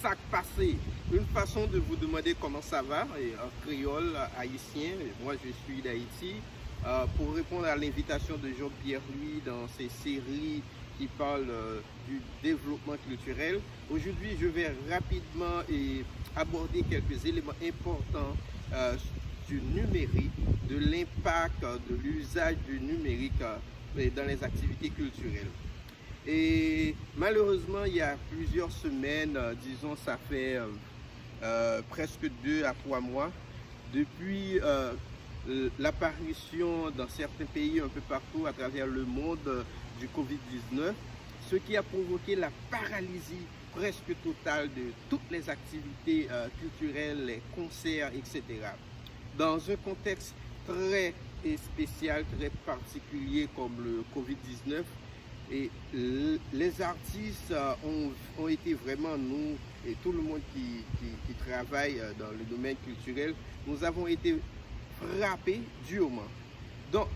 sac passé, une façon de vous demander comment ça va, et en créole haïtien, et moi je suis d'Haïti, pour répondre à l'invitation de Jean-Pierre Louis dans ses séries qui parlent du développement culturel. Aujourd'hui, je vais rapidement aborder quelques éléments importants du numérique, de l'impact, de l'usage du numérique dans les activités culturelles. Et malheureusement, il y a plusieurs semaines, disons, ça fait presque 2 à 3 mois, depuis l'apparition dans certains pays un peu partout à travers le monde du Covid-19, ce qui a provoqué la paralysie presque totale de toutes les activités culturelles, les concerts, etc. Dans un contexte très spécial, très particulier comme le Covid-19, et les artistes ont été vraiment, nous et tout le monde qui travaille dans le domaine culturel, nous avons été frappés durement. Donc,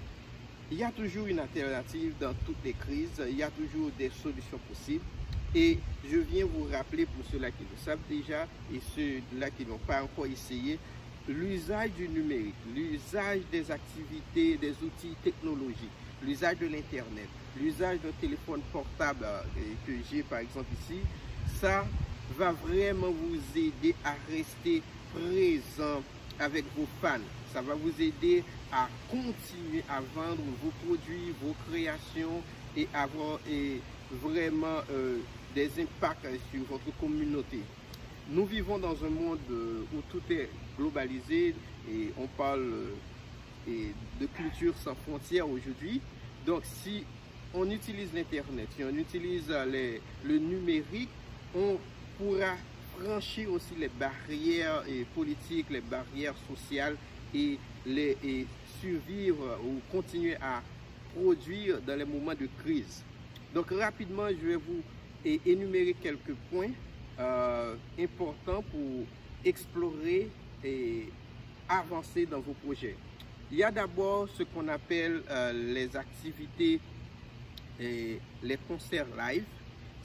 il y a toujours une alternative dans toutes les crises, il y a toujours des solutions possibles. Et je viens vous rappeler, pour ceux-là qui le savent déjà et ceux-là qui n'ont pas encore essayé, l'usage du numérique, l'usage des activités, des outils technologiques, l'usage de l'Internet, l'usage d'un téléphone portable que j'ai par exemple ici, ça va vraiment vous aider à rester présent avec vos fans. Ça va vous aider à continuer à vendre vos produits, vos créations et avoir vraiment des impacts sur votre communauté. Nous vivons dans un monde où tout est globalisé et on parle de culture sans frontières aujourd'hui. Donc si on utilise l'Internet, si on utilise le numérique, on pourra franchir aussi les barrières politiques, les barrières sociales et survivre ou continuer à produire dans les moments de crise. Donc rapidement, je vais vous énumérer quelques points importants pour explorer et avancer dans vos projets. Il y a d'abord ce qu'on appelle les activités et les concerts live.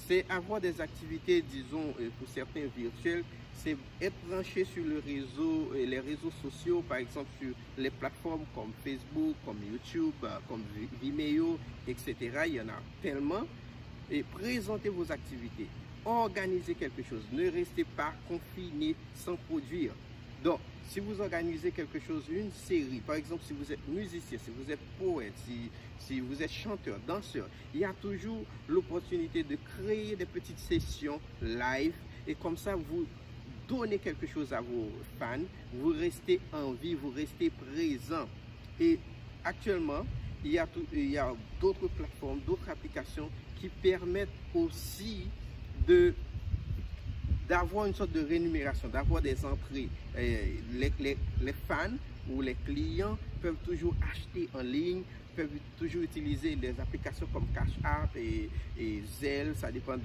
C'est avoir des activités, disons, pour certains virtuelles, c'est être branché sur le réseau, les réseaux sociaux, par exemple sur les plateformes comme Facebook, comme YouTube, comme Vimeo, etc. Il y en a tellement. Et présentez vos activités, organisez quelque chose, ne restez pas confiné sans produire. Donc, si vous organisez quelque chose, une série, par exemple, si vous êtes musicien, si vous êtes poète, si vous êtes chanteur, danseur, il y a toujours l'opportunité de créer des petites sessions live et comme ça, vous donnez quelque chose à vos fans, vous restez en vie, vous restez présent. Et actuellement, il y a d'autres plateformes, d'autres applications qui permettent aussi d'avoir une sorte de rémunération, d'avoir des entrées. Les fans ou les clients peuvent toujours acheter en ligne, peuvent toujours utiliser des applications comme Cash App et Zelle, ça dépend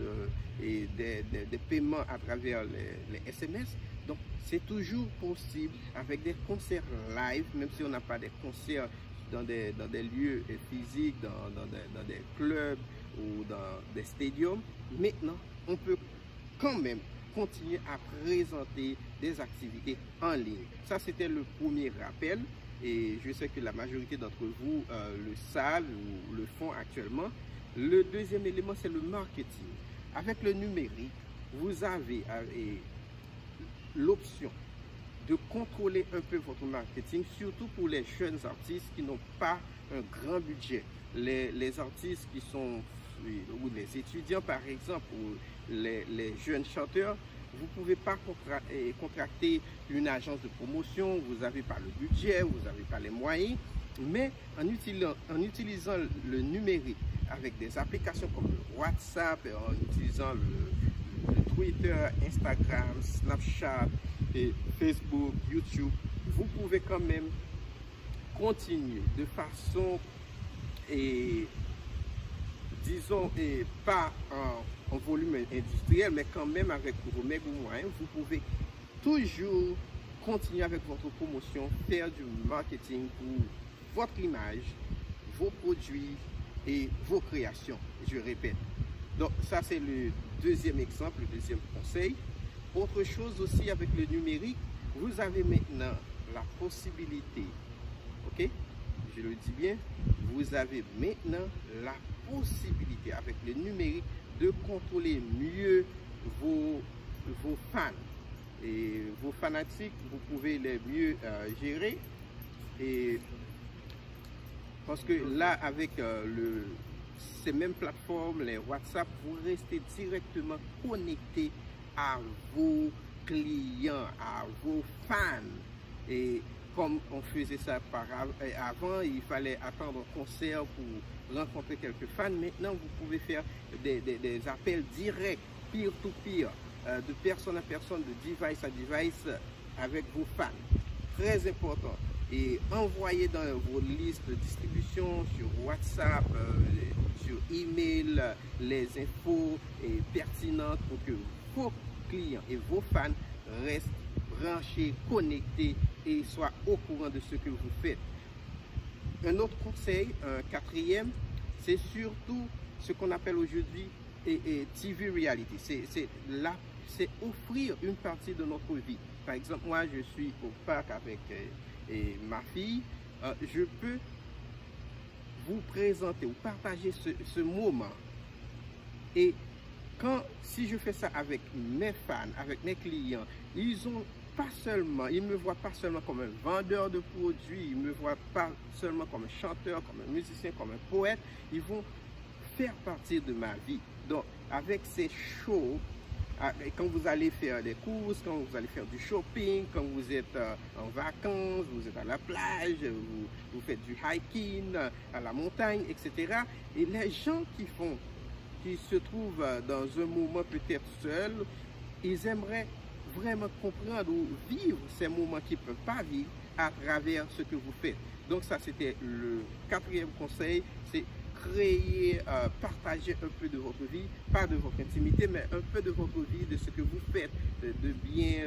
des paiements à travers les SMS. Donc c'est toujours possible avec des concerts live, même si on n'a pas des concerts dans des lieux physiques, dans des clubs ou dans des stadiums. Maintenant, on peut quand même continuer à présenter des activités en ligne. Ça, c'était le premier rappel et je sais que la majorité d'entre vous le savent ou le font actuellement. Le deuxième élément, c'est le marketing. Avec le numérique, vous avez l'option de contrôler un peu votre marketing, surtout pour les jeunes artistes qui n'ont pas un grand budget. Les artistes qui sont, ou les étudiants par exemple, ou les jeunes chanteurs, vous ne pouvez pas contracter une agence de promotion, vous n'avez pas le budget, vous n'avez pas les moyens, mais en utilisant le numérique avec des applications comme le WhatsApp, en utilisant le Twitter, Instagram, Snapchat, et Facebook, YouTube, vous pouvez quand même continuer de façon, disons, pas en volume industriel, mais quand même avec vos méga moyens, vous pouvez toujours continuer avec votre promotion, faire du marketing pour votre image, vos produits et vos créations, je répète. Donc ça c'est le deuxième exemple, le deuxième conseil. Autre chose aussi avec le numérique, vous avez maintenant la possibilité, ok, je le dis bien, vous avez maintenant la possibilité avec le numérique de contrôler mieux vos fans. Et vos fanatiques, vous pouvez les mieux gérer. Et parce que là, avec ces mêmes plateformes, les WhatsApp, vous restez directement connecté à vos clients, à vos fans. Et comme on faisait ça avant, il fallait attendre un concert pour rencontrer quelques fans. Maintenant, vous pouvez faire des appels directs, peer-to-peer, de personne à personne, de device à device avec vos fans. Très important. Et envoyez dans vos listes de distribution sur WhatsApp, sur email, les infos pertinentes pour que vos clients et vos fans restent branchés, connectés et soient au courant de ce que vous faites. Un autre conseil, un quatrième, c'est surtout ce qu'on appelle aujourd'hui TV reality. C'est offrir une partie de notre vie. Par exemple, moi, je suis au parc avec ma fille. Je peux vous présenter ou partager ce moment. Et si je fais ça avec mes fans, avec mes clients, ils ne me voient pas seulement comme un vendeur de produits, ils ne me voient pas seulement comme un chanteur, comme un musicien, comme un poète, ils vont faire partie de ma vie. Donc, avec ces shows, quand vous allez faire des courses, quand vous allez faire du shopping, quand vous êtes en vacances, vous êtes à la plage, vous faites du hiking à la montagne, etc. Et les gens qui se trouvent dans un moment peut-être seul, ils aimeraient vraiment comprendre ou vivre ces moments qu'ils ne peuvent pas vivre à travers ce que vous faites. Donc ça, c'était le quatrième conseil, c'est créer, partager un peu de votre vie, pas de votre intimité, mais un peu de votre vie, de ce que vous faites de bien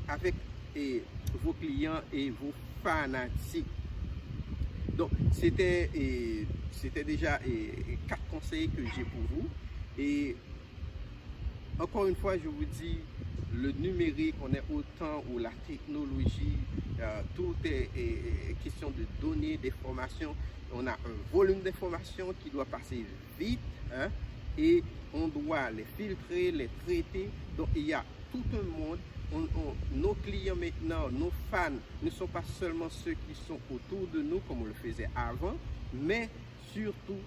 avec vos clients et vos fanatiques. Donc, c'était déjà 4 conseils que j'ai pour vous. Et encore une fois, je vous dis, le numérique, on est au temps où la technologie, tout est question de données, d'informations. On a un volume d'informations qui doit passer vite, hein, et on doit les filtrer, les traiter. Donc, il y a tout un monde. Nos clients maintenant, nos fans ne sont pas seulement ceux qui sont autour de nous comme on le faisait avant, mais surtout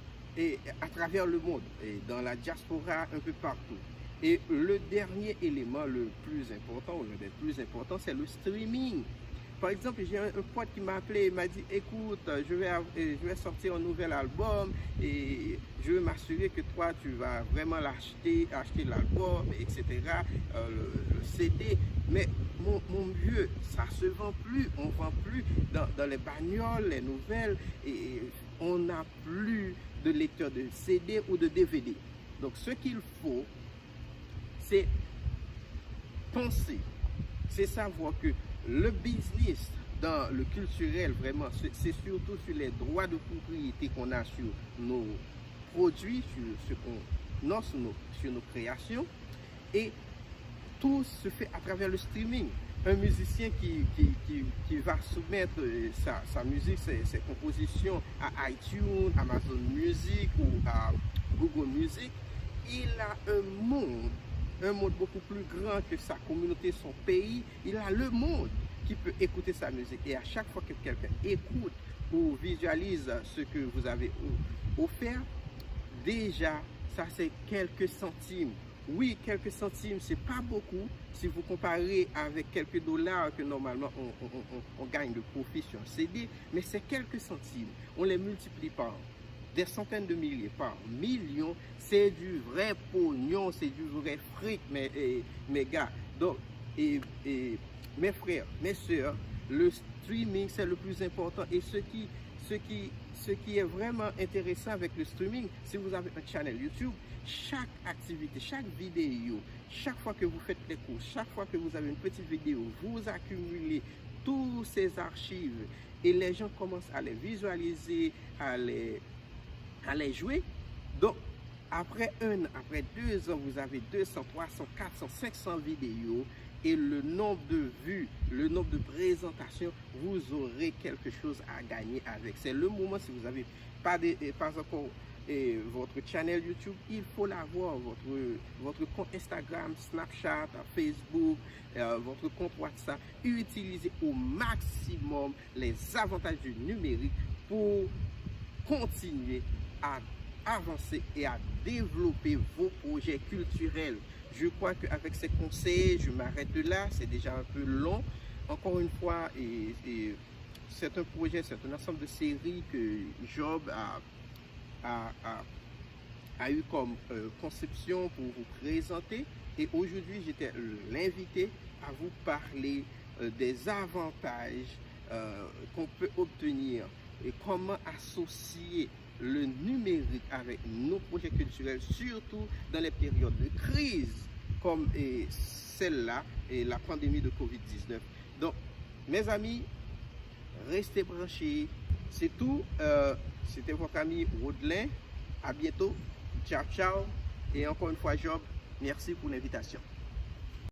à travers le monde, et dans la diaspora, un peu partout. Et le dernier élément le plus important, ou l'un des plus importants, c'est le streaming. Par exemple, j'ai un pote qui m'a appelé et m'a dit, écoute, je vais sortir un nouvel album et je veux m'assurer que toi, tu vas vraiment acheter l'album, etc., le CD. Mais mon vieux, ça se vend plus, on ne vend plus dans les bagnoles, les nouvelles, et on n'a plus de lecteur de CD ou de DVD. Donc, ce qu'il faut, c'est penser, c'est savoir que le business dans le culturel, vraiment, c'est surtout sur les droits de propriété qu'on a sur nos produits, sur ce qu'on offre, sur nos créations. Et tout se fait à travers le streaming. Un musicien qui va soumettre sa musique, ses compositions à iTunes, Amazon Music ou à Google Music, il a un monde beaucoup plus grand que sa communauté, son pays. Il a le monde qui peut écouter sa musique. Et à chaque fois que quelqu'un écoute ou visualise ce que vous avez offert, déjà, ça c'est quelques centimes. Oui, quelques centimes, c'est pas beaucoup si vous comparez avec quelques dollars que normalement on gagne de profit sur un CD, mais c'est quelques centimes. On les multiplie par des centaines de milliers, par millions, c'est du vrai pognon, c'est du vrai fric, mes gars. Donc, mes frères, mes soeurs, le streaming, c'est le plus important. Et ce qui est vraiment intéressant avec le streaming, si vous avez un channel YouTube, chaque activité, chaque vidéo, chaque fois que vous faites les cours, chaque fois que vous avez une petite vidéo, vous accumulez tous ces archives et les gens commencent à les visualiser, à les jouer. Donc, Après 1 an, après 2 ans, vous avez 200, 300, 400, 500 vidéos et le nombre de vues, le nombre de présentations, vous aurez quelque chose à gagner avec. C'est le moment, si vous n'avez pas encore votre channel YouTube, il faut l'avoir, votre compte Instagram, Snapchat, Facebook, votre compte WhatsApp. Utilisez au maximum les avantages du numérique pour continuer à avancer et à développer vos projets culturels. Je crois qu'avec ces conseils, je m'arrête là, c'est déjà un peu long. Encore une fois, c'est un projet, c'est un ensemble de séries que Job a eu comme conception pour vous présenter. Et aujourd'hui, j'étais l'invité à vous parler des avantages qu'on peut obtenir et comment associer le numérique avec nos projets culturels, surtout dans les périodes de crise comme celle-là et la pandémie de Covid-19. Donc, mes amis, restez branchés. C'est tout. C'était votre ami Rodelin. À bientôt. Ciao, ciao. Et encore une fois, Job, merci pour l'invitation.